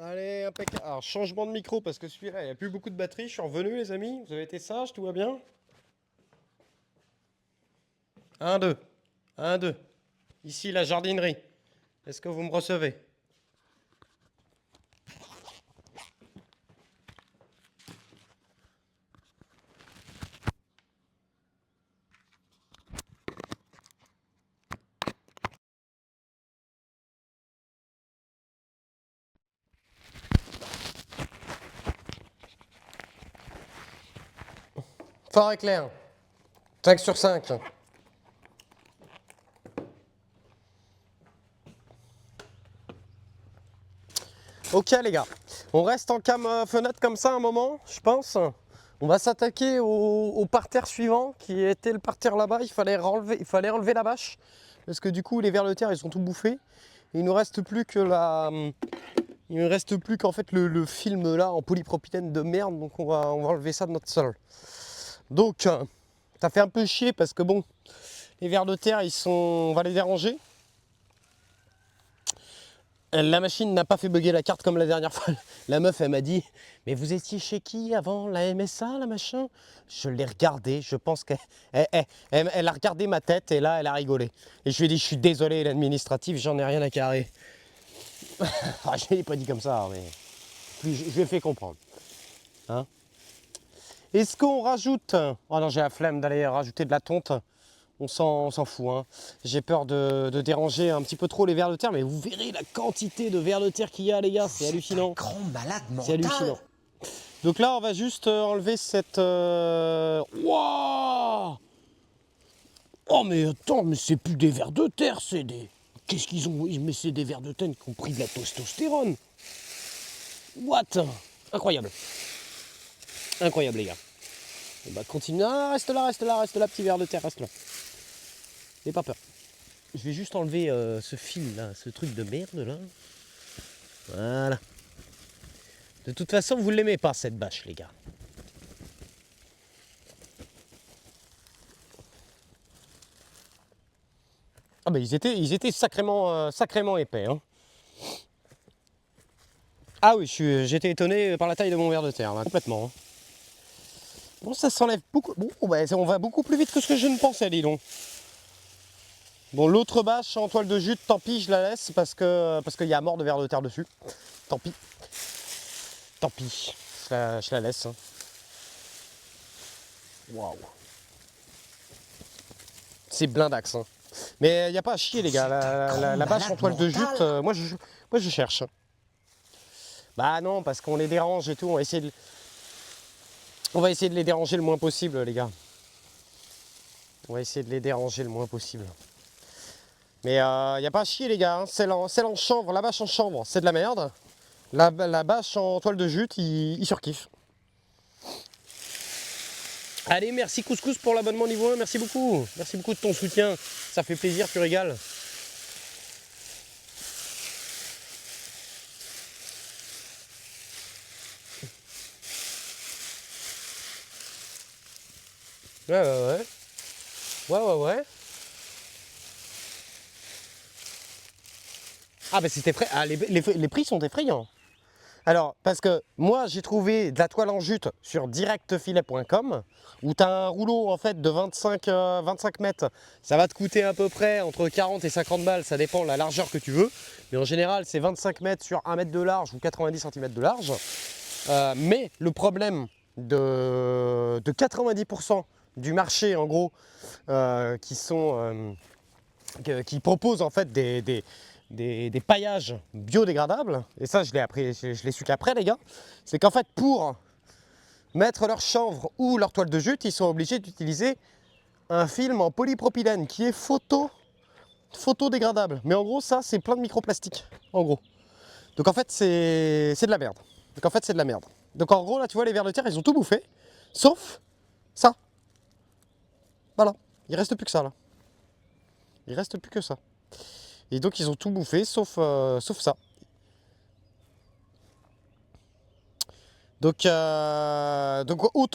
Allez, impeccable. Alors, changement de micro parce que celui-là, il n'y a plus beaucoup de batterie. Je suis revenu, les amis. Vous avez été sages, tout va bien? 1, 2. 1, 2. Ici, la jardinerie. Est-ce que vous me recevez? Fort et clair. 5 sur 5. Ok, les gars. On reste en cam fenêtre comme ça un moment, je pense. On va s'attaquer au parterre suivant, qui était le parterre là-bas. Il fallait enlever la bâche. Parce que du coup, les vers de terre, ils sont tout bouffés. Il ne nous reste plus que il ne reste plus qu'en fait le film là en polypropylène de merde. Donc on va enlever ça de notre sol. Donc, ça fait un peu chier parce que bon, les vers de terre, on va les déranger. La machine n'a pas fait bugger la carte comme la dernière fois. La meuf, elle m'a dit, mais vous étiez chez qui avant la MSA, la machin? Je l'ai regardé, je pense qu'elle a regardé ma tête et là, elle a rigolé. Et je lui ai dit, je suis désolé, l'administratif, j'en ai rien à carrer. Enfin, je ne l'ai pas dit comme ça, mais je lui ai fait comprendre. Hein? Est-ce qu'on rajoute... Oh non, j'ai la flemme d'aller rajouter de la tonte. On s'en fout. Hein. J'ai peur de déranger un petit peu trop les vers de terre, mais vous verrez la quantité de vers de terre qu'il y a, les gars. C'est hallucinant. Grand malade mental. C'est hallucinant. Donc là, on va juste enlever cette... Wouah! Oh, mais attends, mais c'est plus des vers de terre, c'est des... Qu'est-ce qu'ils ont... Mais c'est des vers de terre qui ont pris de la testostérone. What? Incroyable. Incroyable, les gars. On va continuer. Ah, reste là, petit ver de terre, reste là. N'aie pas peur. Je vais juste enlever ce fil là, ce truc de merde là. Voilà. De toute façon, vous ne l'aimez pas cette bâche, les gars. Ah bah ils étaient sacrément épais. Hein. Ah oui, j'étais étonné par la taille de mon ver de terre, là, complètement. Hein. Bon, ça s'enlève beaucoup. Bon, bah, on va beaucoup plus vite que ce que je ne pensais, dis donc. Bon, l'autre bâche en toile de jute, tant pis, je la laisse parce qu'il y a mort de ver de terre dessus. Tant pis. Tant pis. Je la laisse. Hein. Waouh. C'est blindax. Hein. Mais il n'y a pas à chier, les gars. La bâche en toile de jute, moi je cherche. Bah non, parce qu'on les dérange et tout. On va essayer de les déranger le moins possible, les gars. On va essayer de les déranger le moins possible. Mais il n'y a pas à chier, les gars. Hein. Celle en chanvre, la bâche en chanvre, c'est de la merde. La bâche en toile de jute, il surkiffe. Allez, merci Couscous pour l'abonnement niveau 1, merci beaucoup. Merci beaucoup de ton soutien, ça fait plaisir, tu régales. Ouais. Ouais. Ah bah c'était prêt. Ah, les prix sont effrayants. Alors, parce que moi j'ai trouvé de la toile en jute sur directfilet.com où tu as un rouleau en fait de 25 mètres. Ça va te coûter à peu près entre 40 et 50 balles, ça dépend de la largeur que tu veux. Mais en général, c'est 25 mètres sur 1 mètre de large ou 90 cm de large. Mais le problème de 90% du marché en gros qui proposent en fait des paillages biodégradables, et ça je l'ai su qu'après les gars, c'est qu'en fait pour mettre leur chanvre ou leur toile de jute, ils sont obligés d'utiliser un film en polypropylène qui est photodégradable. Mais en gros ça c'est plein de microplastiques, en gros. Donc en fait c'est de la merde. Donc en gros là tu vois les vers de terre ils ont tout bouffé, sauf ça. Voilà, il reste plus que ça là. Il reste plus que ça. Et donc ils ont tout bouffé sauf ça. Donc autant